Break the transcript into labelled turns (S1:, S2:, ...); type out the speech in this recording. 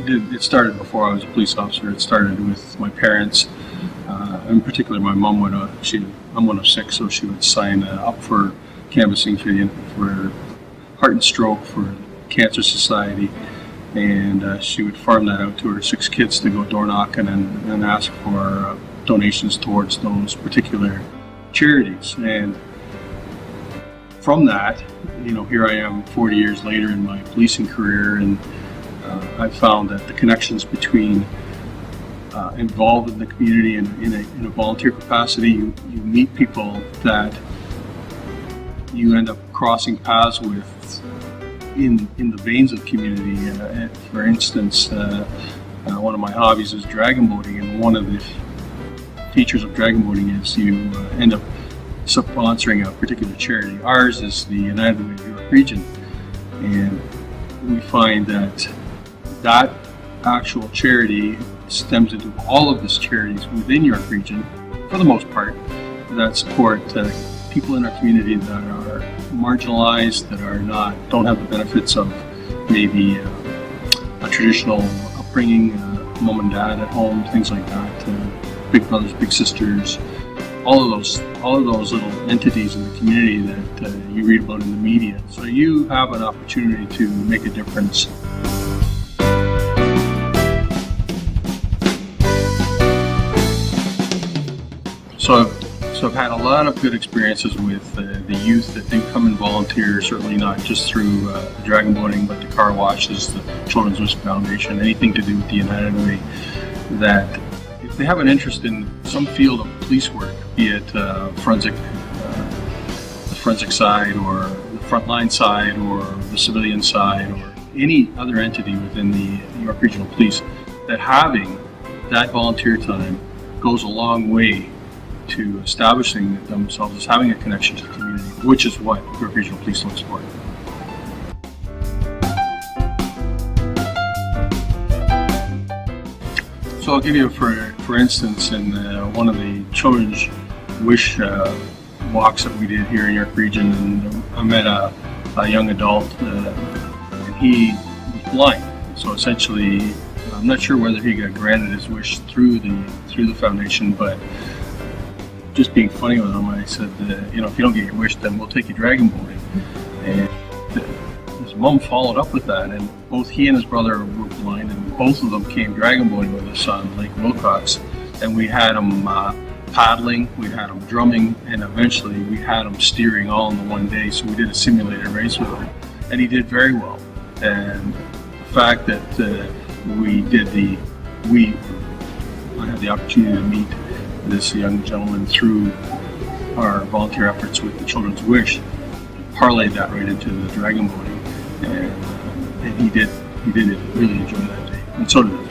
S1: it started before I was a police officer. It started with my parents. In particular, my mom I'm one of 6, so she would sign up for canvassing for heart and stroke, for Cancer Society, and she would farm that out to her 6 kids to go door knocking and ask for donations towards those particular charities. And from that, here I am 40 years later in my policing career, and I've found that the connections between involved in the community and in a volunteer capacity, you meet people that you end up crossing paths with in the veins of community. For instance, one of my hobbies is dragon boating, and one of the features of dragon boating is you end up sponsoring a particular charity. Ours is the United Way of York Region, and we find that actual charity stems into all of these charities within York Region, for the most part, that support people in our community that are marginalized, that don't have the benefits of maybe a traditional upbringing, mom and dad at home, things like that, big brothers, big sisters, all of those little entities in the community that you read about in the media. So you have an opportunity to make a difference. So I've had a lot of good experiences with the youth that do come and volunteer, certainly not just through the dragon boating, but the car washes, the Children's Wish Foundation, anything to do with the United Way, that if they have an interest in some field of police work, be it the forensic side or the frontline side or the civilian side or any other entity within the York Regional Police, that having that volunteer time goes a long way to establishing themselves as having a connection to the community, which is what York Regional Police looks for. So I'll give you, for instance, in one of the Children's Wish walks that we did here in York Region, and I met a young adult, and he was blind. So essentially, I'm not sure whether he got granted his wish through the foundation, but just being funny with him, I said, if you don't get your wish, then we'll take you dragon boating. And his mom followed up with that, and both he and his brother were blind, and both of them came dragon boating with us on Lake Wilcox. And we had them paddling, we had them drumming, and eventually we had them steering all in the one day. So we did a simulated race with him, and he did very well. And the fact that I had the opportunity to meet this young gentleman through our volunteer efforts with the Children's Wish, parlayed that right into the dragon boating, and he did really enjoy that day, and so did his